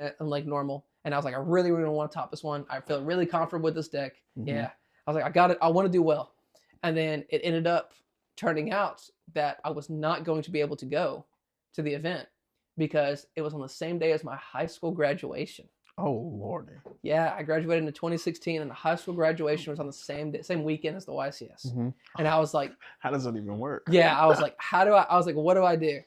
and like normal. And I was like, I really, really want to top this one. I feel really confident with this deck. Yeah. I was like, I got it. I want to do well. And then it ended up turning out that I was not going to be able to go to the event because it was on the same day as my high school graduation. Oh, Lordy. Yeah, I graduated in 2016, and the high school graduation was on the same day, same weekend as the YCS. And I was like, how does that even work? Yeah, I was like, I was like, what do I do?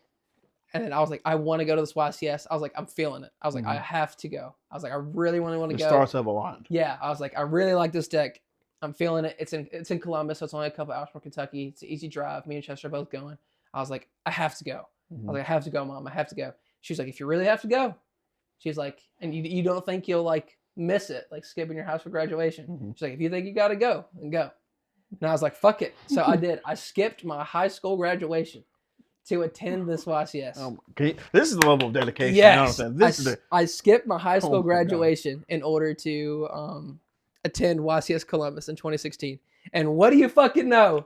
And then I was like, I want to go to this YCS. I was like, I'm feeling it. I was like, I have to go. I was like, I really want to go. The stars have aligned. Yeah, I was like, I really like this deck. I'm feeling it. It's in Columbus, so it's only a couple hours from Kentucky. It's an easy drive. Me and Chester are both going. I was like, I have to go. I was like, I have to go, Mom. I have to go. She's like, if you really have to go. She's like, and you don't think you'll like miss it, like skipping your high school graduation. She's like, if you think you got to go, then go. And I was like, fuck it. So I did. I skipped my high school graduation to attend this YCS. This is the level of dedication. Yes. You know I skipped my high school graduation in order to attend YCS Columbus in 2016. And what do you fucking know?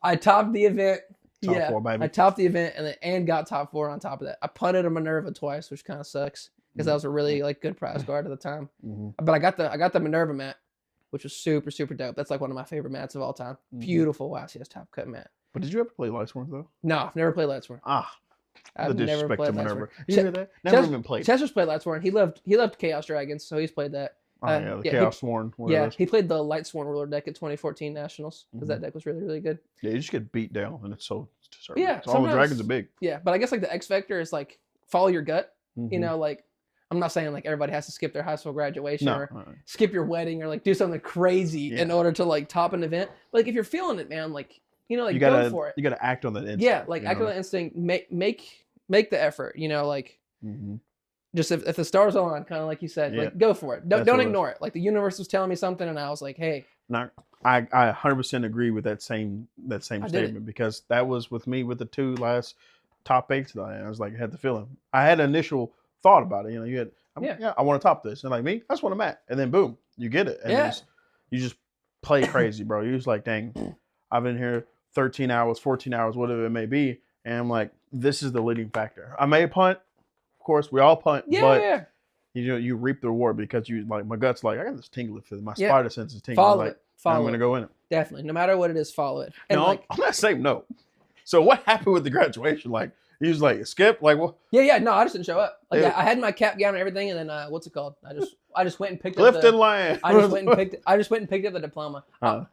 I topped the event. Top 4, baby. I topped the event and got top 4 on top of that. I punted a Minerva twice, which kind of sucks because that was a really like good prize guard at the time. But I got the Minerva mat, which was super, super dope. That's like one of my favorite mats of all time. Beautiful YCS top cut mat. But did you ever play Lightsworn though? No, I've never played Lightsworn. I've never played Minerva. You hear that? Never even played. Chester's played Lightsworn. He loved Chaos Dragons, so he's played that. The Chaos Sworn. Yeah, he played the Lightsworn Ruler deck at 2014 Nationals because that deck was really, really good. Yeah, you just get beat down, and it's so. Yeah, all the dragons are big. Yeah, but I guess like the X Vector is like follow your gut. You know, like I'm not saying like everybody has to skip their high school graduation or skip your wedding or like do something crazy in order to like top an event. But like if you're feeling it, man, like you know, like go for it. You gotta act on that instinct. Yeah, like act on that instinct. Make the effort. You know, like just if the stars align, kind of like you said, like go for it. Don't ignore it. Like the universe was telling me something, and I was like, hey. I 100% agree with that same statement because that was with me with the 2 last top 8s that I was like I had the feeling. I had an initial thought about it. You know, I want to top this, and like me, that's what I'm at, and then boom, you get it, and you just play crazy, bro. You're just like, dang, I've been here 13 hours, 14 hours, whatever it may be, and I'm like, this is the leading factor. I may punt, of course, we all punt, but you know, you reap the reward because you like my gut's like I got this tingling feeling, my spider sense is tingling. I'm going to go in it. Definitely. No matter what it is, follow it. And on that same note, so what happened with the graduation? Like, he was like, skip? Like, what? Yeah. No, I just didn't show up. Like, I had my cap gown and everything, and then, what's it called? I just went and picked up Clifton land. I just went and picked up the diploma. I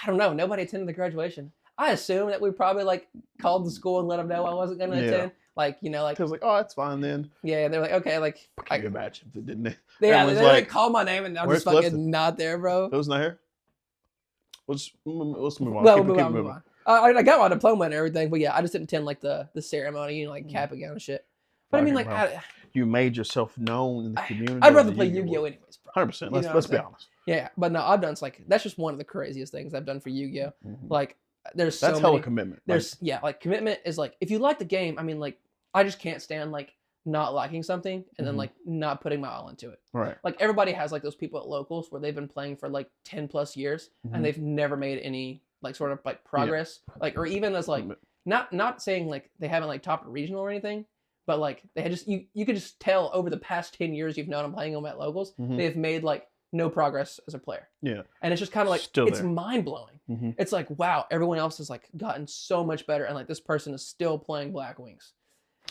don't know. Nobody attended the graduation. I assumed that we probably, like, called the school and let them know I wasn't going to attend. Like, you know, like. I was like, oh, that's fine then. Yeah, they're like, okay, like. I can imagine if they didn't. Yeah, they like called my name, and I'm just fucking Clifton? Not there, bro. Who's not here? Let's move on. Well, we'll move on. I got my diploma and everything, but yeah, I just didn't attend like the ceremony, you know, like cap and gown and shit. But I mean, like, you made yourself known in the community. I'd rather play Yu-Gi-Oh anyways, bro. 100%. Let's be honest. Yeah, but no, I've done like that's just one of the craziest things I've done for Yu-Gi-Oh. Like, there's so that's hella commitment. There's like commitment is like if you like the game, I mean, like I just can't stand like not liking something and then like not putting my all into it. Right. Like everybody has like those people at locals where they've been playing for like 10 plus years and they've never made any like sort of like progress. Like or even as like not saying like they haven't like topped a regional or anything, but like they had just you could just tell over the past 10 years you've known them playing them at locals, they've made like no progress as a player. Yeah. And it's just kind of like it's mind blowing. It's like wow, everyone else has like gotten so much better and like this person is still playing Black Wings.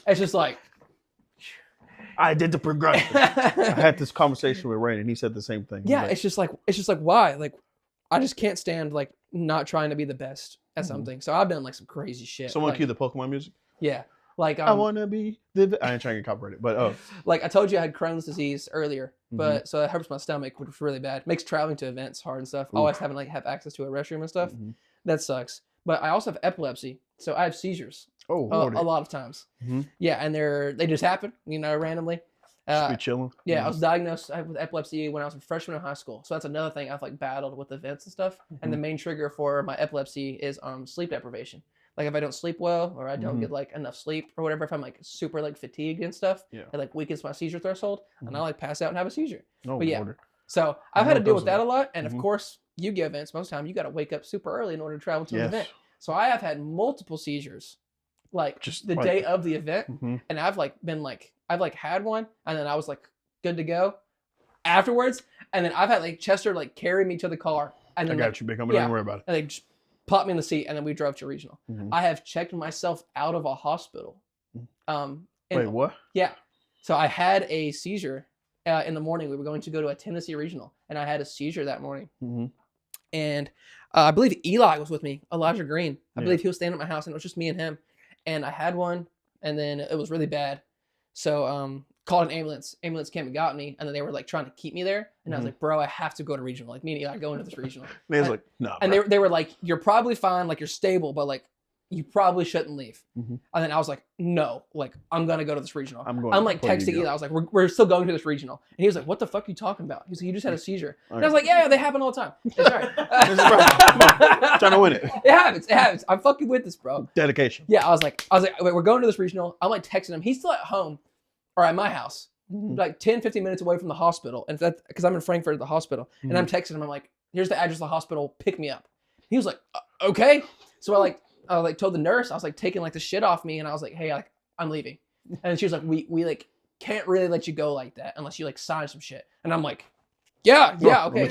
It's just like I did the progression. I had this conversation with Rain, and he said the same thing. Yeah, it's just like why? Like, I just can't stand like not trying to be the best at something. So I've done like some crazy shit. Someone like, cue the Pokemon music. Yeah, like I wanna be the. I ain't trying to get copyrighted, but like I told you, I had Crohn's disease earlier, but so it hurts my stomach, which was really bad. Makes traveling to events hard and stuff. Always having like have access to a restroom and stuff. That sucks. But I also have epilepsy, so I have seizures. Oh, a lot of times. Yeah, and they just happen, you know, randomly. Just be chilling. Yeah, I was diagnosed with epilepsy when I was a freshman in high school. So that's another thing I've like battled with events and stuff. And the main trigger for my epilepsy is sleep deprivation. Like if I don't sleep well or I don't get like enough sleep or whatever, if I'm like super like fatigued and stuff, it like weakens my seizure threshold and I like pass out and have a seizure. Oh, but yeah, Lord. so I've had to deal with that a lot. And of course, Yu-Gi-Oh events, most of the time you got to wake up super early in order to travel to an event. So I have had multiple seizures, like just the day of the event, and I've like been like I've like had one, and then I was like good to go afterwards. And then I've had like Chester like carry me to the car. And then, I got you, big homie. Don't worry about it. And they just popped me in the seat, and then we drove to regional. I have checked myself out of a hospital. Wait, what? Yeah. So I had a seizure in the morning. We were going to go to a Tennessee regional, and I had a seizure that morning. And I believe Eli was with me, Elijah Green. I believe he was staying at my house, and it was just me and him. And I had one, and then it was really bad. So called an ambulance. Ambulance came and got me, and then they were like trying to keep me there. And I was like, bro, I have to go to regional. Like, me and Eli go into this regional. And he was like, no. And they were like, you're probably fine. Like, you're stable, but like, you probably shouldn't leave. And then I was like, no, like, I'm going to go to this regional. I'm like texting Eli. I was like, we're still going to this regional. And he was like, what the fuck are you talking about? He's like, you just had a seizure. And I was like, yeah, they happen all the time. It's all right. Trying to win it. It happens. I'm fucking with this, bro. Dedication. Yeah, I was like, wait, we're going to this regional. I'm like texting him. He's still at home or at my house, like 10, 15 minutes away from the hospital. And that's because I'm in Frankfurt at the hospital. And I'm texting him. I'm like, here's the address of the hospital. Pick me up. He was like, okay. So I like told the nurse, I was like taking like the shit off me, and I was like, hey, like, I'm leaving. And she was like, we like can't really let you go like that unless you like sign some shit. And I'm like, yeah, okay.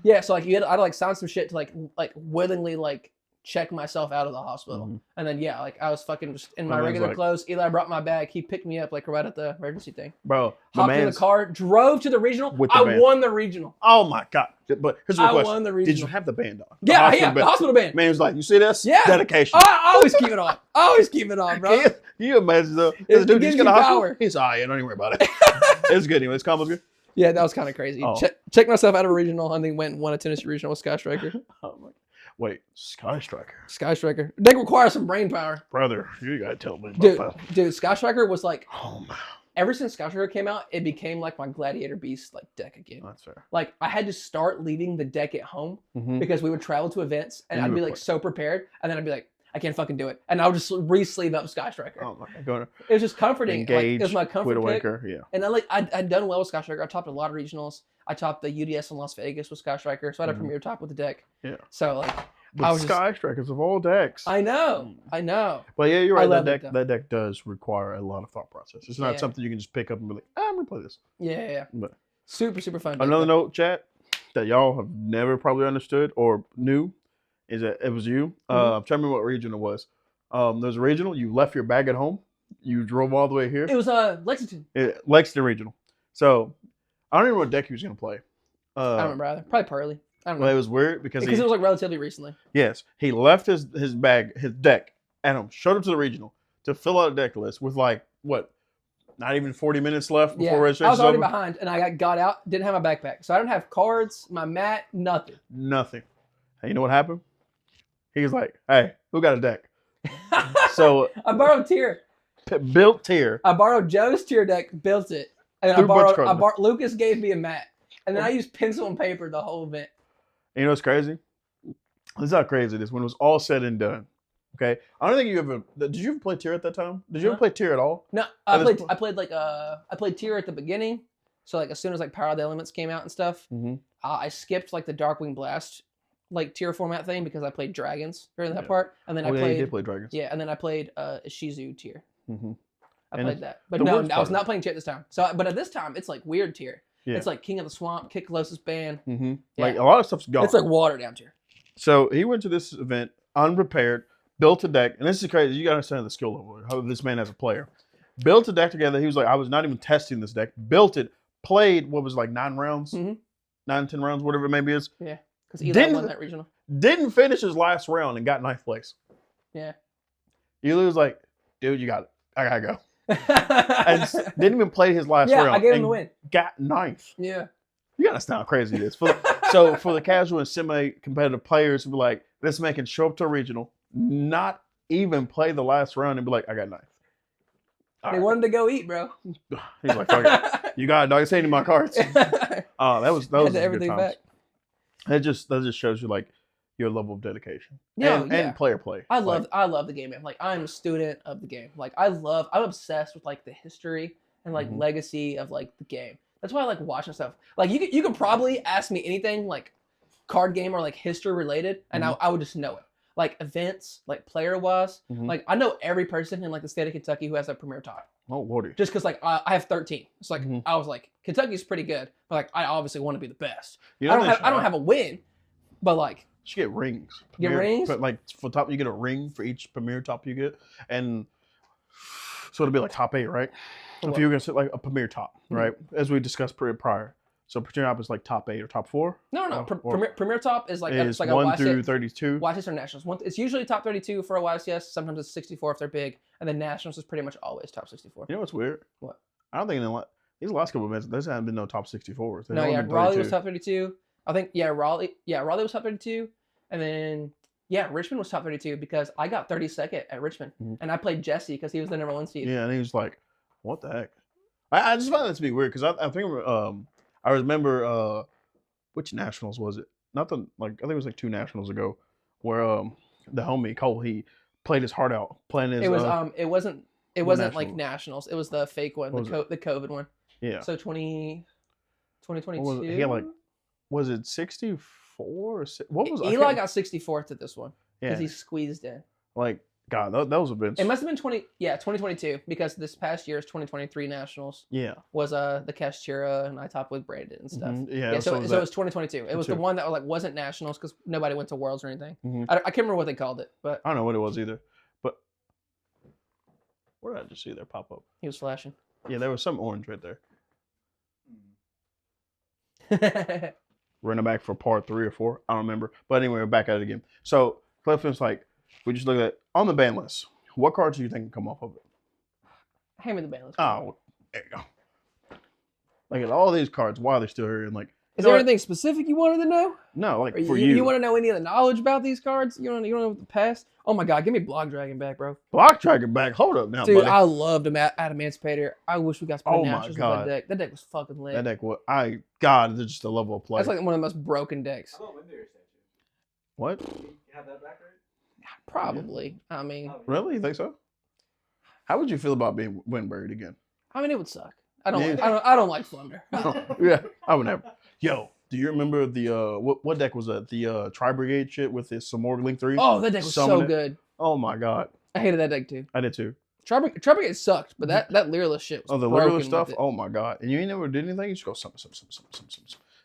Yeah, so like I'd like sign some shit to like willingly like check myself out of the hospital. And then like I was fucking just in my regular clothes. Eli brought my bag. He picked me up like right at the emergency thing. Bro, hopped in the car, drove to the regional. I won the regional. Oh my God. But here's the question. I won the regional. Did you have the band on? The hospital band. Man was like, you see this? Yeah. Dedication. I always keep it on. Bro. Can you imagine though? This dude just got a hospital. He's yeah, don't even worry about it. It's good anyway. This combo's good. Yeah, that was kind of crazy. Oh. Check myself out of a regional, and then went and won a Tennessee regional with Sky Striker. Oh my. Wait, Sky Striker. Sky Striker. They require some brain power. Brother, you gotta tell me about that. Dude, Sky Striker was like, oh man. Ever since Sky Striker came out, it became like my Gladiator Beast like deck again. That's fair. Like I had to start leaving the deck at home because we would travel to events, and I'd be like so prepared, and then I'd be like, I can't fucking do it, and I would just re-sleeve up Sky Striker. Oh my God. It was just comforting. Engage, like, it was my comfort pick. Yeah. And I'd done well with Sky Striker. I topped a lot of regionals. I topped the UDS in Las Vegas with Sky Striker, so I had a premier top with the deck. Yeah. So like. But Sky Strikers of all decks. I know. But yeah, you're right. That deck does require a lot of thought process. It's not something you can just pick up and be like, I'm gonna play this. Yeah. But super fun. Another note, chat, that y'all have never probably understood or knew is that it was you. I'm trying to remember what region it was. There's a regional. You left your bag at home. You drove all the way here. It was Lexington. Lexington regional. So I don't even know what deck he was gonna play. I don't remember either. Probably Pearly. I don't know. Well, it was weird because it was like relatively recently. Yes, he left his deck at home, showed up to the regional to fill out a deck list with like what, not even 40 minutes left before registration. I was already behind, and I got out, didn't have my backpack, so I didn't have cards, my mat, nothing. And you know what happened? He was like, "Hey, who got a deck?" So I borrowed tier, built tier. I borrowed Joe's tier deck, built it, and Lucas gave me a mat, and then I used pencil and paper the whole event. And you know what's crazy? This is how crazy it is. When it was all said and done, okay? I don't think you ever... Did you ever play tier at that time? Did you ever play tier at all? No, I played tier at the beginning. So like as soon as like Power of the Elements came out and stuff, I skipped like the Darkwing Blast like tier format thing because I played Dragons during that part. And then I played... you did play Dragons. Yeah, and then I played Shizu tier. I played that. But no, I was not playing tier at this time. So, but at this time, it's like weird tier. Yeah. It's like King of the Swamp, Kit Colossus Ban. Yeah. Like a lot of stuff's gone. It's like watered down tier. So he went to this event unprepared, built a deck, and this is crazy. You gotta understand the skill level, how this man as a player. Built a deck together. He was like, I was not even testing this deck. Built it, played what was like 9 rounds, 9, 10 rounds, whatever it maybe is. Yeah. Because Eli won that regional. Didn't finish his last round and got 9th place. Yeah. Eli was like, dude, you got it. I gotta go. And didn't even play his last round. Yeah, I gave him the win. Got 9th. Yeah. You gotta understand how crazy it is. So for the casual and semi-competitive players who be like, this man can show up to a regional, not even play the last round and be like, I got 9th. They wanted to go eat, bro. He's like, fuck it. You got it, dog. It's any of my cards. That was everything back. That just shows you like your level of dedication. And player play. I love the game, man. Like I'm a student of the game. Like I'm obsessed with like the history and like legacy of like the game. That's why I like watching stuff. Like you could probably ask me anything like card game or like history related, and I would just know it. Like events, like player wise, like I know every person in like the state of Kentucky who has a premier top. Oh lordy. Just because like I have 13. It's like Mhm. I was like Kentucky's pretty good, but like I obviously want to be the best. You know I don't have a win, but like you should get rings. Get rings? But like for top, you get a ring for each premier top you get, and so it'll be like top 8, right? What? If you're gonna sit like a premier top, right? As we discussed prior. So premier top is like top 8 or top 4. No. Premier top is like Is it's like 1 a through 32. YCS or nationals. It's usually top 32 for a YCS. Sometimes it's 64 if they're big, and then nationals is pretty much always top 64. You know what's weird? What? I don't think these last couple of events, there haven't been no top 64s. No, yeah, Raleigh was top 32. I think Raleigh was top 32, and then Richmond was top 32 because I got 32nd at Richmond, and I played Jesse because he was the number 1 seed. Yeah, and he was like, "What the heck?" I just find that to be weird because I think I remember which nationals was it? I think it was like 2 nationals ago, where the homie Cole, he played his heart out playing his. It wasn't nationals? like nationals. It was the fake one, the COVID one. Yeah. So 2022. What was it? He had was it 64 or what was Eli got 64th at this one because Yeah. he squeezed in. Like God, those events. It must have been 2022 because this past year's 2023 nationals Yeah. was the Kashchira and I topped with Brandon and stuff. Yeah. So it was 2022. It was the one that wasn't nationals because nobody went to Worlds or anything. I can't remember what they called it, but I don't know what it was either. But what did I just see there pop up? he was flashing. Yeah, there was some orange right there. Running back for part 3 or 4. I don't remember. But anyway, we're back at it again. So Clifton's like, we just look at on the ban list. What cards do you think can come off of it? Hand me the ban list. Oh, there you go. Like at all these cards, why are they still here? And like, is there anything specific you wanted to know? No, like for you want to know any of the knowledge about these cards? You don't know the past? Oh my God, give me Block Dragon back, bro. Block Dragon back. Hold up now, dude. buddy. I loved him at Emancipator. I wish we got to play Nationals with that deck. That deck was fucking lit. That deck, God, it's just a level of play. That's like one of the most broken decks. How about Windberry statue? What? You have that back right? Probably. I mean, really? You think so? How would you feel about being wind-buried again? I mean, it would suck. I don't like Flunder. Yeah, I would never. Yo, do you remember the what deck was that? The Tri Brigade shit with this some more Link 3? Oh, that deck was so good. Oh my God, I hated that deck too. I did too. Tri Brigade sucked, but that Lyreless shit was the Lyreless stuff. Oh my God, and you ain't never did anything. You just go something.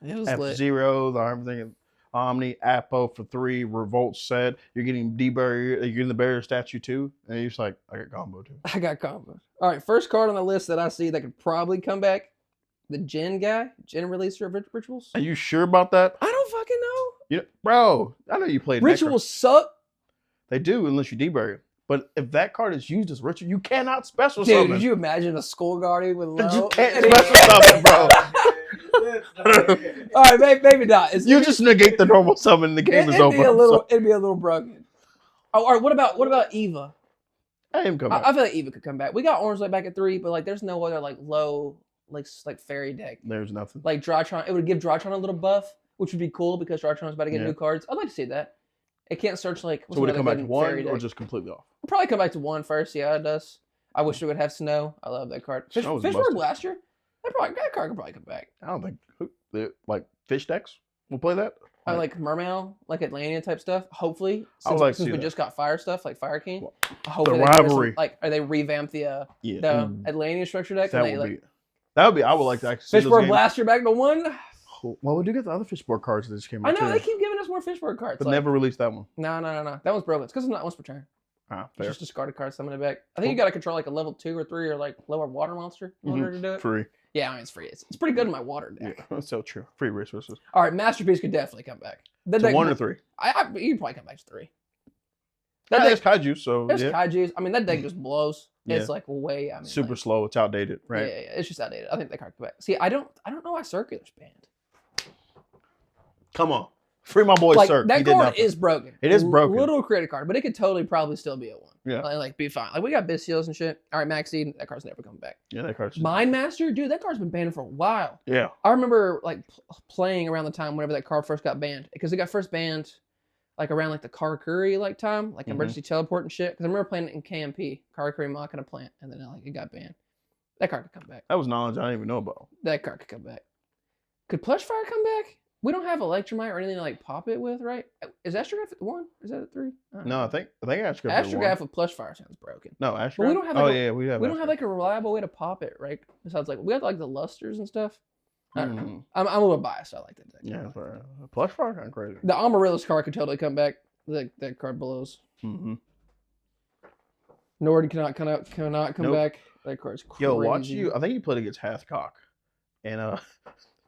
It was F-Zero, the everything. Omni, Apo for 3, Revolt set. You're getting you're getting the Barrier statue too. And you're just like, I got combo too. I got combo. All right, first card on the list that I see that could probably come back. The Gen guy, Gen releaser of Rituals. Are you sure about that? I don't fucking know. Bro, I know you played Rituals suck. They do unless you debury it. But if that card is used as ritual, you cannot special Dude, summon. did you imagine a Skull Guardian with low? You can't special summon, bro. All right, maybe not. You just negate the normal summon and the game is over. It'd be a little broken. Oh, all right, what about Eva? I feel like Eva could come back. We got Orange Light back at 3, but like there's no other like low like fairy deck. There's nothing. Like Drytron, it would give Drytron a little buff, which would be cool because Drytron's about to get new cards. I'd like to see that. It can't search like. So would it come back to 1 or just completely off? We'll probably come back to 1 first. Yeah, it does. I wish we would have Snow. I love that card. Fishboard Blaster. That card could probably come back. I don't think like fish decks will play that. I like Mermail, like Atlantean type stuff. Hopefully, since we just got fire stuff like Fire King. Hopefully the rivalry. Are they revamp the Atlantean structure deck? That would be. I would like to actually. Fishboard Blaster back to 1. Well, we do get the other Fishboard cards that just came out. I know they keep giving us more Fishboard cards, but never released that one. No. That one's broken. It's because it's not once per turn. Fair. Just discard a card, summon it back. I think you got to control like a level 2 or 3 or like lower water monster in order to do it. Free. Yeah, I mean, it's free. It's pretty good in my water deck. Yeah, that's so true. Free resources. All right, Masterpiece could definitely come back. So 1 or 3? You can probably come back to 3. There's Kaiju, so there's Kaijus. I mean, that deck just blows. It's like way. I mean, super slow. It's outdated, right? Yeah, it's just outdated. I think that card could come back. See, I don't know why Circular's banned. Come on, free my boy Cirque. That card is broken. It is broken. Little creative card, but it could totally probably still be a 1. Yeah, like be fine. Like we got Bystials and shit. All right, Maxine, that card's never coming back. Yeah, that card's Mind Master, dude, that card's been banned for a while. Yeah, I remember like playing around the time whenever that card first got banned because it got first banned like around like the Karakuri like time, like emergency teleport and shit. Because I remember playing it in KMP, Karakuri Machina Plant, and then like it got banned. That card could come back. That was knowledge I didn't even know about. That card could come back. Could Plush Fire come back? We don't have Electromite or anything to like pop it with, right? Is Astrograph at 1? Is that at 3? No, I think Astrograph. Astrograph with plush fire sounds broken. No, Astrograph. But we don't have we don't have like a reliable way to pop it, right? Besides like we have like the lusters and stuff. I don't know. I'm a little biased. So I like that deck. Yeah, plush fire kind of crazy. The Amaryllis card could totally come back. That card blows. Nord cannot come back. That card's crazy. Yo, watch you. I think you played against Hathcock, and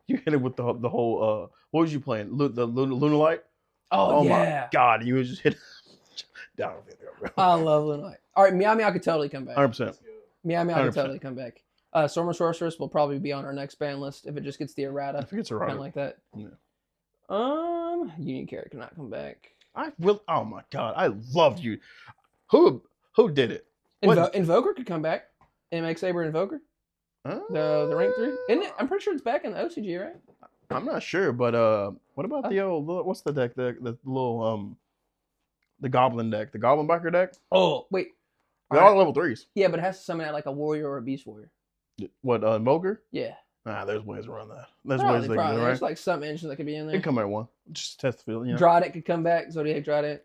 you hit it with the whole. What was you playing? The Lunalight. Oh yeah. My God, you was just hit down. I love Lunalight. All right, Meow Meow could totally come back. 100%. Meow Meow could totally come back. Stormer Sorceress will probably be on our next ban list if it just gets the errata. If it gets errata, kind of like that. Yeah. Union Carrot cannot come back. I will. Oh my God, I loved you. Who did it? Invoker could come back. MX Saber Invoker. The rank 3. Isn't it? I'm pretty sure it's back in the OCG, right? I'm not sure, but what about the old? What's the deck? The little the Goblin deck, the Goblin Biker deck. Oh wait, they're all level 3s. Yeah, but it has to summon out like a warrior or a beast warrior. What Moger? Yeah. There's ways around that. There's probably, ways they can do, right? There's like some engines that could be in there. It can come at 1. Just test the field. You know? Dryadic could come back. Zodiac Dryadic.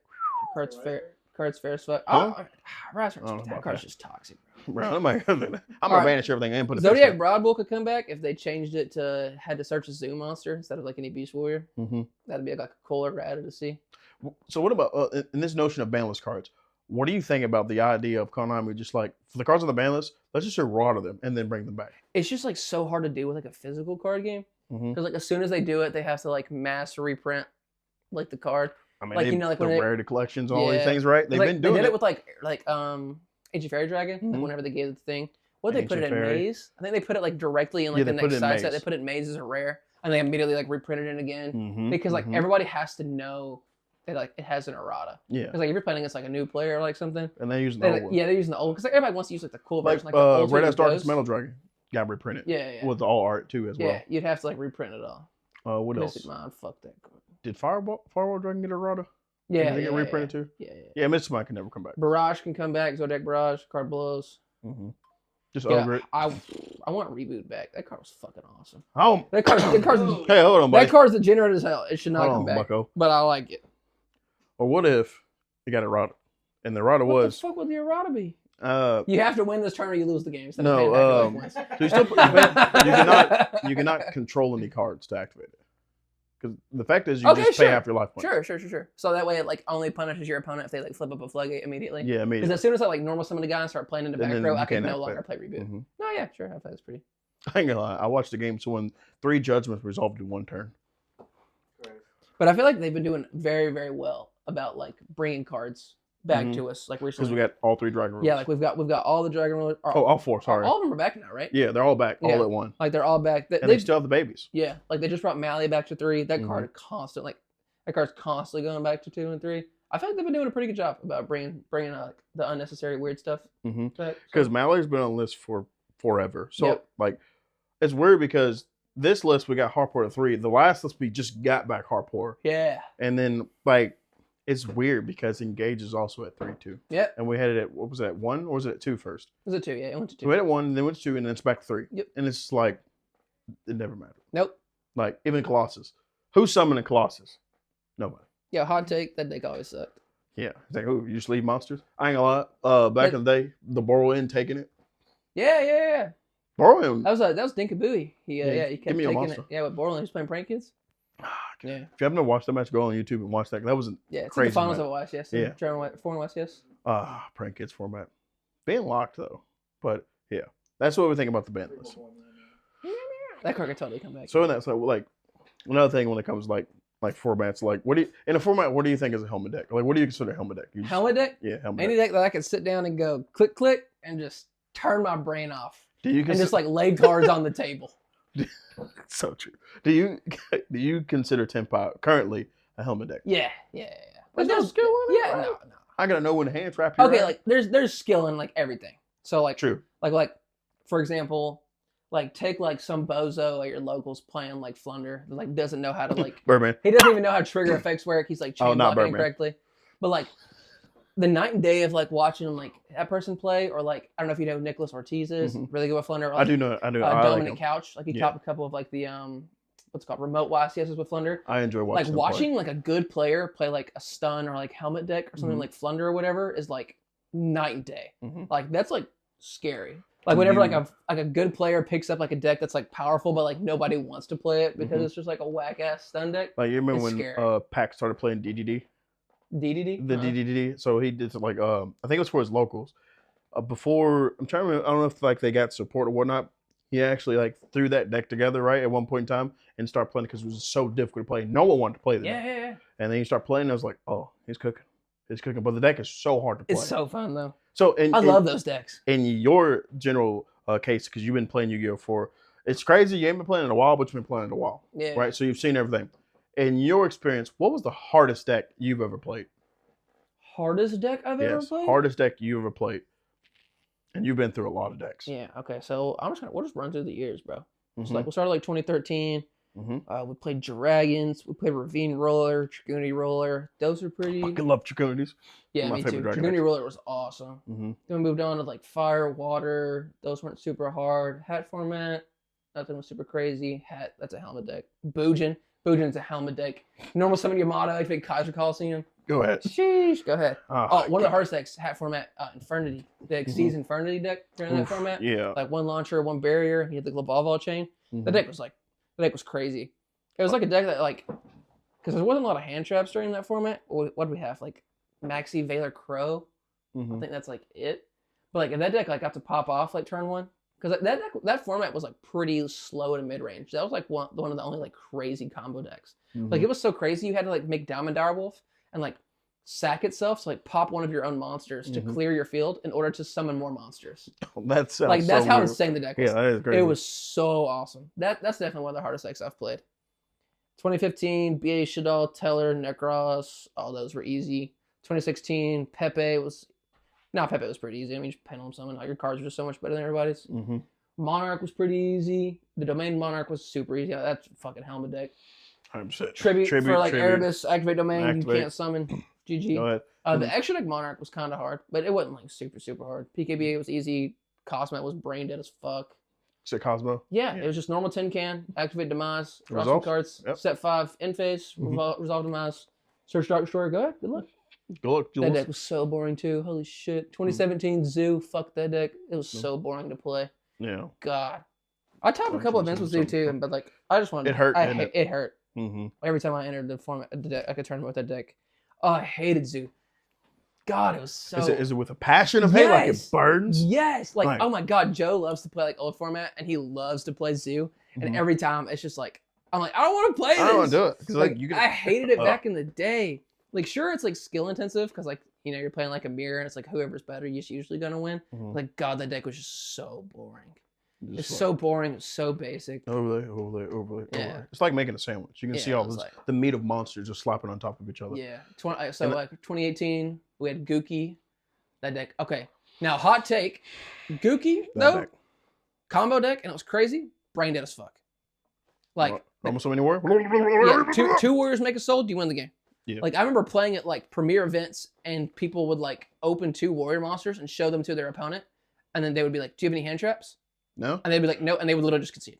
Card's fair as fuck. That card's just toxic. Bro, I'm gonna banish everything and put it. Zodiac Broadbull could come back if they changed it to had to search a zoo monster instead of like any beast warrior. That'd be like a cooler added to see. So what about in this notion of banlist cards? What do you think about the idea of Konami just like for the cards on the ban list, let's just errata them and then bring them back? It's just like so hard to do with like a physical card game because like as soon as they do it, they have to like mass reprint like the card. I mean, like the rarity collections, all these things, right? They've like, been doing they did it it with like Age of Fairy Dragon. Like whenever they gave it the thing, what they put it in Maze? I think they put it like directly in like the next side set. They put it in Maze as a rare, and they immediately like reprinted it again because like everybody has to know that like it has an errata. Yeah, because like if you're playing against like a new player or like something, and they're using the old one. Yeah, they're using the old because like, everybody wants to use like the cool version, like the old Red Ass Darkest Metal Dragon got reprinted. Yeah, with all art too as well. Yeah, you'd have to like reprint it all. What else? Mystic Mind, fuck that card. Did Firewall Dragon get errata? Yeah, did they get reprinted too? Yeah. Mystic Mind can never come back. Barrage can come back. Zodiac Barrage card blows. Just over it. I want Reboot back. That card was fucking awesome. Oh, that card's hey, hold on, buddy. That card's degenerate as hell. It should not come back. Bucko. But I like it. Or what if it got errata? And the errata was. What the fuck would the errata be? You have to win this turn or you lose the game. No, so you cannot control any cards to activate it. Because the fact is, you just pay half your life points. Sure. So that way, it like only punishes your opponent if they like flip up a floodgate immediately. Yeah, immediately. Because as soon as I like normal summon a guy and start playing into back row, I can no longer play Reboot. Oh yeah, sure. That's pretty. I ain't gonna lie. I watched the game so when 3 judgments resolved in 1 turn. But I feel like they've been doing very, very well about like bringing cards back to us, like recently. Because we got all 3 Dragon Rulers. Yeah, like we've got all the Dragon Rulers. All 4. Sorry, all of them are back now, right? Yeah, they're all back, all at 1. Like they're all back. They still have the babies. Yeah, like they just brought Mally back to 3. That card that card's constantly going back to 2 and 3. I feel like they've been doing a pretty good job about bringing the unnecessary weird stuff. Because Mally's been on the list for forever. So like, it's weird because this list we got Harpor at 3. The last list we just got back Harpor. Yeah. And then like. It's weird because Engage is also at 3 too. Yep. And we had it at, what was that, 1 or was it at 2 first? It was at 2, yeah. It went to 2. So we had it 1, then went to 2, and then it's back to 3. Yep. And it's like, it never mattered. Nope. Like, even Colossus. Who's summoning Colossus? Nobody. Yeah, hot take, that deck always sucked. Yeah. It's like, oh, you just leave monsters? I ain't gonna lie. Back in the day, the Borrow-In taking it. Yeah. Borrow-In. That was Dinkabooey. He kept give me taking a monster. it. Yeah, with Borland, he was playing Prank Kids. Yeah. If you haven't watched that match, go on YouTube and watch that. That was it's crazy. It's the finals match. of West, yes. Yeah. Foreign West, yes. Prank Kids format. Being locked though. But yeah. That's what we think about the ban list. That card could totally come back. So in that, like another thing when it comes like formats, like what do you in a format? What do you think is a helmet deck? Like what do you consider a helmet deck? Helmet deck? Yeah, helmet. Any deck that I can sit down and go click and just turn my brain off. And just like lay cards on the table. So true. Do you consider Tempo currently a helmet deck? Yeah. There's no skill in it. Yeah, right? no. I gotta know when to hand trap. Okay, like there's skill in like everything. So like true. Like for example, like take like some bozo at your locals playing like Flunder, like doesn't know how to like Birdman. He doesn't even know how trigger effects work. He's like chain blocking incorrectly. But like the night and day of like watching like that person play, or like I don't know if you know who Nicholas Ortiz is, really good with Flunder. Or, like, I do know. Dominic Couch, like he copped a couple of like the what's it called remote YCSs with Flunder. I enjoy watching. Like watching like a good player play like a stun or like helmet deck or something like Flunder or whatever is like night and day. Like that's like scary. Like whenever like a good player picks up like a deck that's like powerful, but like nobody wants to play it because it's just like a whack ass stun deck. Like you remember when Pac started playing DDD? DDD? The DDD. So he did like I think it was for his locals. Before I'm trying to remember, I don't know if like they got support or whatnot. He actually like threw that deck together right at one point in time and started playing because it was so difficult to play. No one wanted to play the deck. Yeah. And then you start playing, and I was like, oh, he's cooking. He's cooking. But the deck is so hard to play. It's so fun though. So I love those decks. In your general case, because you've been playing Yu-Gi-Oh! For it's crazy. You ain't been playing in a while, but you've been playing in a while. Yeah. Right? So you've seen everything. In your experience, what was the hardest deck you've ever played? Hardest deck I've ever played? Hardest deck you ever played. And you've been through a lot of decks. Yeah, okay. So we'll just run through the years, bro. So like we'll start at like 2013. We played Dragons. We played Ravine Roller, Dragoony Roller. Those are pretty. Fucking love Dragoonies. Yeah, me too. Dragoony Roller was awesome. Then we moved on to like Fire, Water. Those weren't super hard. Hat format. Nothing was super crazy. Hat. That's a helmet deck. Boojin. Boojin's a helmet deck. Normal summon Yamato. I think Kaiser Coliseum. Go ahead. Sheesh. Go ahead. Oh, one of the hardest decks. Hat format. Infernity. The Xyz Infernity deck. In that format. Yeah. Like one launcher, one barrier. You had the Global chain. The deck was crazy. It was like a deck that like, because there wasn't a lot of hand traps during that format. What did we have? Like Maxi Valor Crow. I think that's like it. But like if that deck like got to pop off like turn one, because that format was like pretty slow to mid range. That was like one of the only like crazy combo decks. Like it was so crazy you had to like make Diamond Direwolf and like sack itself, so like pop one of your own monsters to clear your field in order to summon more monsters. That's like that's how insane the deck was. Yeah, that is great. It was so awesome. That's definitely one of the hardest decks I've played. 2015, BA Shaddoll, Teller, Necros, all those were easy. 2016, Pepe was pretty easy. I mean, just pendulum summon. All your cards are just so much better than everybody's. Monarch was pretty easy. The Domain Monarch was super easy. That's fucking helmet deck. 100%. Tribute for like Erebus, activate Domain. You can't summon. GG. Go ahead. The extra deck Monarch was kind of hard, but it wasn't like super hard. PKBA was easy. Cosmet was brain dead as fuck. Is it Cosmo? Yeah, it was just normal tin can, activate Demise, draw some cards, set 5, in phase, resolve Demise, search Dark Destroyer. Go ahead. Good luck. Good luck, Jules. That deck was so boring too. Holy shit. 2017 Zoo. Fuck that deck. It was so boring to play. Yeah. God. I topped a couple events with Zoo too, but like I just wanted. It hurt. It hurt. Every time I entered the format, I could tournament with that deck. Oh, I hated Zoo. God, it was so. Is it with a passion of hate? Like it burns? Yes. Like, oh my God, Joe loves to play like old format and he loves to play Zoo. And every time it's just like, I'm like, I don't want to play this. I don't want to do it. Because like, I hated it back in the day. Like, sure, it's like skill intensive because like, you know, you're playing like a mirror and it's like whoever's better is usually going to win. Like, God, that deck was just so boring. It's like, so boring. It's so basic. Overlay. Yeah. It's like making a sandwich. You can see all this, like, the meat of monsters just slapping on top of each other. Yeah. So like 2018, we had Gookie. That deck. Okay. Now, hot take. Gookie, though, combo deck, and it was crazy. Brain dead as fuck. Like. Almost so many war? Yeah, two warriors make a soul, you win the game. Yeah. Like, I remember playing at, like, premier events, and people would, like, open 2 warrior monsters and show them to their opponent, and then they would be like, do you have any hand traps? No. And they'd be like, no, and they would literally just concede.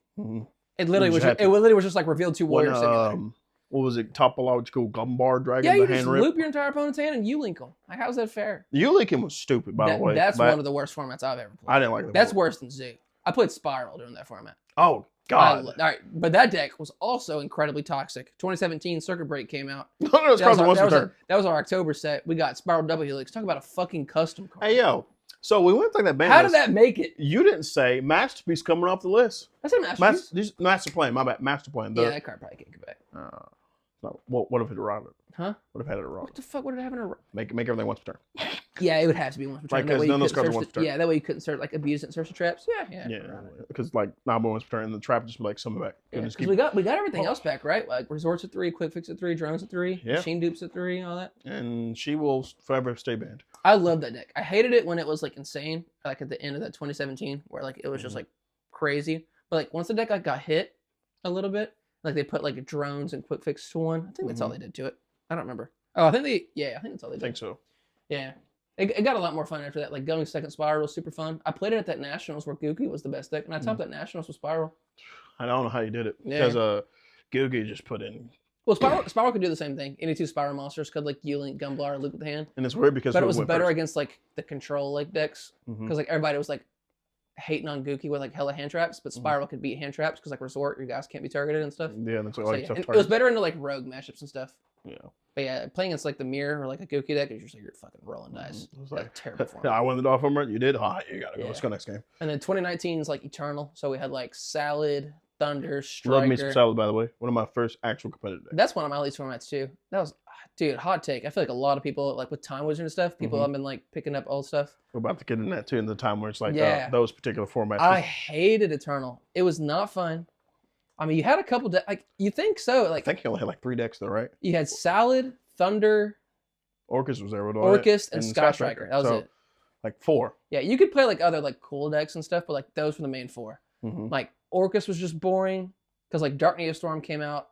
It literally was just like revealed 2 warriors. What was it? Topological Gumbar Dragon? Yeah, you just loop your entire opponent's hand and you link them. Like, how's that fair? You link him was stupid, by the way. That's one of the worst formats I've ever played. I didn't like that. That's worse than Zoo. I played Spiral during that format. Oh, God. All right, but that deck was also incredibly toxic. 2017 Circuit Break came out. That was our October set. We got Spiral Double Helix. Talk about a fucking custom card. Hey, yo. So we went through that band. How did that make it? You didn't say Masterpiece coming off the list. I said Masterpiece. Master Plan, my bad. Master Plan. Yeah, that card probably can't come back. What if it arrived? Huh? What if it had it arrived? What the fuck would it have in a... Make everything once per turn. Yeah, it would have to be once per turn. Like, because none of those cards are once per turn. Yeah, that way you couldn't start, like, abuse it and search the traps. Yeah. Because, like, not once per turn, and the trap just be like, summon back. Because we got everything else back, right? Like, Resorts at 3, Quick Fix at 3, Drones at 3, Machine Dupes at 3, all that. And she will forever stay banned. I love that deck. I hated it when it was, like, insane, like, at the end of that 2017, where, like, it was just, like, crazy. But, like, once the deck, like, got hit a little bit, like, they put, like, drones and Quick Fix to 1. I think that's all they did to it. I don't remember. Oh, I think that's all they did. I think so. Yeah. It got a lot more fun after that. Like, going second Spiral was super fun. I played it at that Nationals where Gookie was the best deck, and I topped that Nationals with Spiral. I don't know how you did it. Because Googie just put in. Well, Spiral could do the same thing. Any two Spiral monsters could like U-Link, Gunblar, Loop with the hand. And it's weird because but it was better against like the control like decks because like everybody was like hating on Gookie with like hella hand traps, but Spiral could beat hand traps because like Resort, your guys can't be targeted and stuff. Yeah, that's what So, like and it was better into like rogue matchups and stuff. Yeah. But yeah, playing against like the mirror or like a Gookie deck is just like you're fucking rolling dice. It was like terrible format. I won the off home. You did? All right, you gotta go. Let's go next game. And then 2019 is like Eternal. So we had like Salad, Thunder, Striker. Love me some Salad, by the way. One of my first actual competitive decks. That's one of my least formats too. That was, dude, hot take. I feel like a lot of people, like with Time Wizard and stuff, people have been like picking up old stuff. We're about to get in that too in the time where it's like those particular formats. I hated Eternal. It was not fun. I mean, you had a couple decks. Like, you think so. Like, I think you only had like 3 decks though, right? You had Salad, Thunder, Orcust was there with all Orcust, and Sky Striker. That was it. Like 4. Yeah, you could play like other like cool decks and stuff, but like those were the main 4. Like Orcust was just boring because like Dark Neostorm came out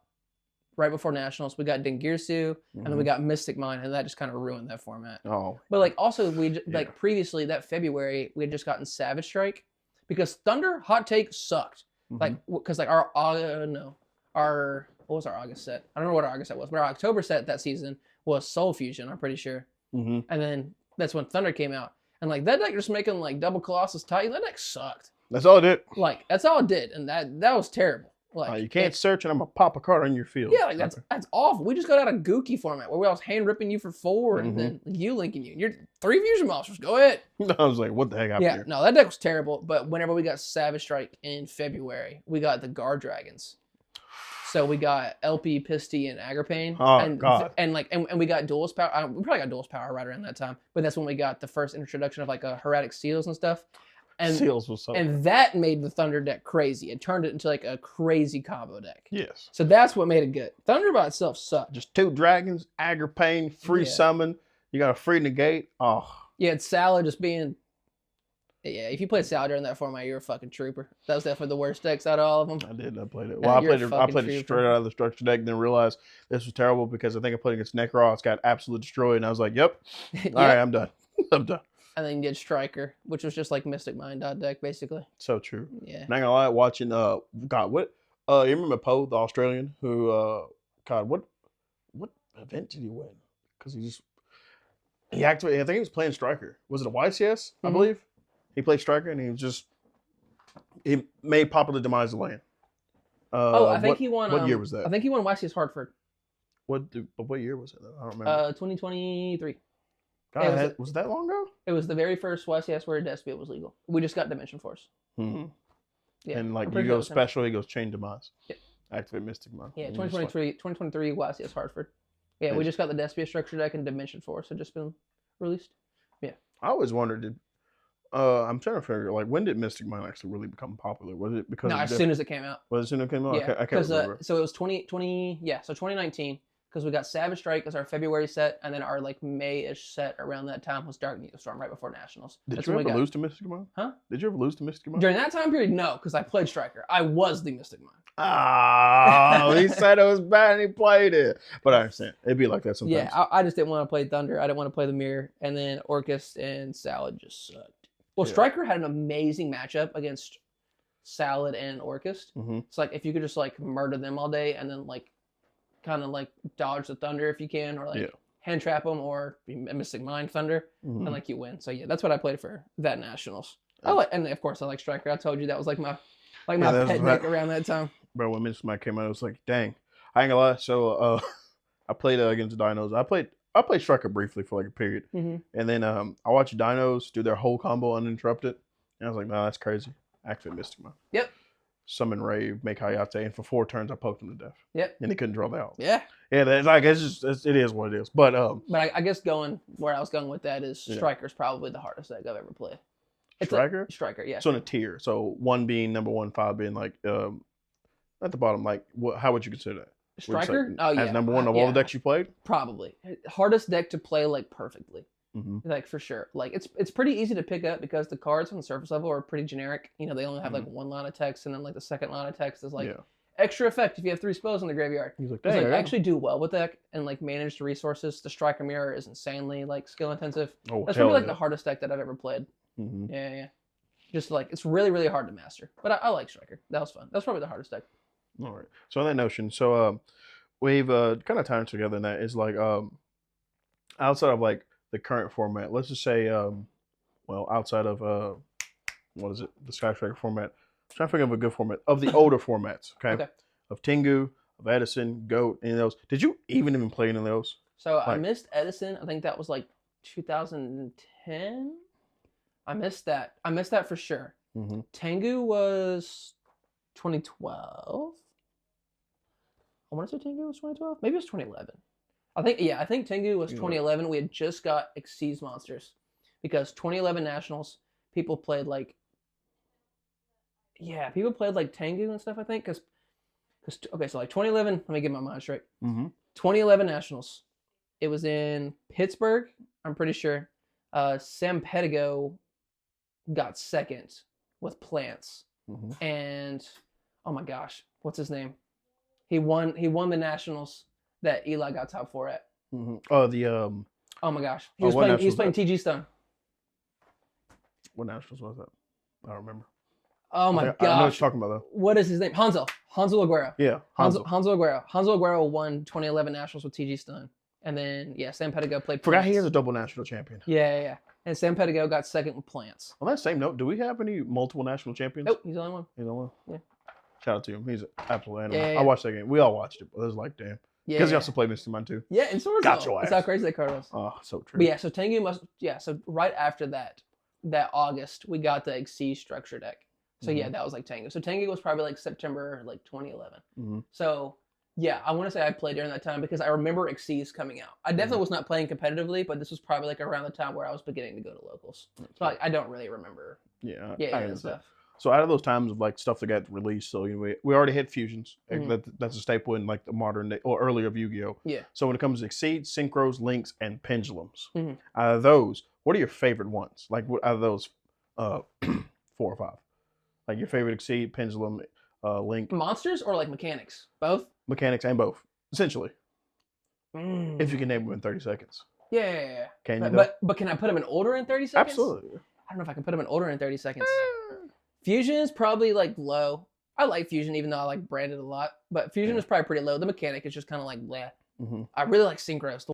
right before Nationals. We got Dingirsu, and then we got Mystic Mine, and that just kind of ruined that format. Oh. But like also like previously that February we had just gotten Savage Strike because Thunder hot take sucked. Like because like our what was our August set? I don't know what our August set was, but our October set that season was Soul Fusion. I'm pretty sure. And then that's when Thunder came out, and like that deck just making like double Colossus Titan. That deck sucked. That's all it did. Like that's all it did, and that was terrible. Like you can't search, and I'm gonna pop a card on your field. Yeah, like that's awful. We just got out of Gookie format where I was hand ripping you for 4 and then you linking you. You're 3 fusion monsters. Go ahead. I was like, what the heck happened here? No, that deck was terrible. But whenever we got Savage Strike in February, we got the Guard Dragons. So we got LP, Pisty, and Agripane. And we got Duelist Power. We probably got Duelist Power right around that time. But that's when we got the first introduction of like Heretic Seals and stuff. And Seals was so and that made the Thunder deck crazy. It turned it into like a crazy combo deck. Yes. So that's what made it good. Thunder by itself sucked. Just 2 dragons, Agripane, free summon. You got a free negate. Oh. Yeah, it's Salad just being. Yeah, if you played Salad during that format, you're a fucking trooper. That was definitely the worst decks out of all of them. I did. I played it. Well, I played it straight out of the structure deck, and then realized this was terrible because I think I played against Necro. It's got absolute destroy, and I was like, "Yep, all right, I'm done. I'm done." And then you did Striker, which was just like Mystic Mind deck, basically. So true. Yeah. Not gonna lie, watching you remember Poe, the Australian, who what event did he win? Because he activated. I think he was playing Striker. Was it a YCS? I believe he played Striker, and he made popular demise of land. I think he won. What year was that? I think he won YCS Hartford. What year was it? I don't remember. 2023. God, was that long ago? It was the very first YCS where Despia was legal. We just got Dimension Force. Yeah, and like you go special, he goes Chain Demise. Yeah. Activate Mystic Mind. Yeah, 2023 YCS Hartford. Yeah, we just got the Despia structure deck and Dimension Force had just been released. Yeah. I always wondered, I'm trying to figure like when did Mystic Mind actually really become popular? Was it because as soon as it came out? Was it as soon as it came out? Yeah, I can't remember. So it was 2019. Because we got Savage Strike as our February set, and then our like May-ish set around that time was Dark Neostorm right before Nationals. Did you ever lose to Mystic Mind? Huh? Did you ever lose to Mystic Mind? During that time period, no, because I played Striker. I was the Mystic Mind. Oh, he said it was bad and he played it. But I understand. It'd be like that sometimes. Yeah, I just didn't want to play Thunder. I didn't want to play the Mirror. And then Orcust and Salad just sucked. Well, Striker had an amazing matchup against Salad and Orcust. It's like if you could just like murder them all day and then like kind of like dodge the Thunder if you can, or like hand trap them, or Mystic Mind Thunder, and like you win. So yeah, that's what I played for that Nationals. And of course I like Striker. I told you that was like my pet deck around that time. Bro, when Mystic Mind came out, I was like, dang, I ain't gonna lie. So I played against the Dinos. I played Striker briefly for like a period, and then I watched Dinos do their whole combo uninterrupted, and I was like, no, that's crazy. Activate Mystic Mind. Yep. Summon Rave, make Hayate, and for 4 turns I poked him to death. Yep. And he couldn't draw that out. Yeah. Yeah, it's like it is what it is. But I guess where I was going with that is Striker's probably the hardest deck I've ever played. Striker? Striker, yeah. So in a tier. So 1 being number 1, 5 being like at the bottom, like how would you consider that? Striker? As number 1 of all the decks you played? Probably. Hardest deck to play like perfectly. Like for sure. Like it's pretty easy to pick up because the cards on the surface level are pretty generic. You know, they only have like 1 line of text, and then like the second line of text is like extra effect if you have 3 spells in the graveyard. He's like, I actually do well with that and like manage the resources. The Striker Mirror is insanely like skill intensive. That's probably like the hardest deck that I've ever played. Yeah. Just like it's really, really hard to master. But I like Striker. That was fun. That's probably the hardest deck. All right. So on that notion, we've kind of tied it together in that is like outside of like the current format. Let's just say well outside of what is it, the skyscraper format. I'm trying to think of a good format of the older formats. Okay. Of Tengu, of Edison, Goat, any of those. Did you even play any of those? So I missed Edison. I think that was like 2010. I missed that. I missed that for sure. Tengu was 2012. I want to say Tengu was 2012. Maybe it was 2011. I think Tengu was 2011. We had just got Exceeds Monsters because 2011 Nationals, people played like Tengu and stuff, I think. Okay, so like 2011, let me get my mind straight. 2011 Nationals, it was in Pittsburgh, I'm pretty sure. Sam Pedigo got second with Plants. And, oh my gosh, what's his name? He won the Nationals that Eli got top 4 at. Oh, the oh my gosh, he was playing TG Stone. What Nationals was that? I don't remember. Oh my gosh. I know what you're talking about though. What is his name? Hanzo Aguero. Yeah, Hanzo Aguero. Hanzo Aguero won 2011 Nationals with TG Stone. And then, Sam Pedigo played Plants. Forgot he is a double national champion. Yeah. And Sam Pedigo got second with Plants. On that same note, do we have any multiple national champions? Nope, he's the only one. He's the only one? Yeah. Shout out to him. He's an absolute animal. Yeah. I watched that game. We all watched it, but it was like, damn. Because he also played Mr. Mine too. Yeah, and so was Got your That's ass. how crazy that card was. Oh, so true. But so Tengu so right after that August, we got the Exceed structure deck. So that was like Tengu. So Tengu was probably like September like 2011. So I want to say I played during that time because I remember Exceeds coming out. I definitely was not playing competitively, but this was probably like around the time where I was beginning to go to locals. So I don't really remember. I stuff. So out of those times of like stuff that got released, so we already had fusions. That's a staple in like the modern day or earlier of Yu-Gi-Oh. Yeah. So when it comes to Exceeds, Synchros, Links, and Pendulums, out of those, what are your favorite ones? Like out of those 4 or 5, like your favorite Exceed, Pendulum, Link. Monsters or like mechanics? Both. Mechanics and both, essentially. If you can name them in 30 seconds. Yeah. Can you? But can I put them in order in 30 seconds? Absolutely. I don't know if I can put them in order in 30 seconds. Fusion is probably like low. I like Fusion even though I like Branded a lot, but Fusion is probably pretty low. The mechanic is just kind of like bleh. I really like Synchros.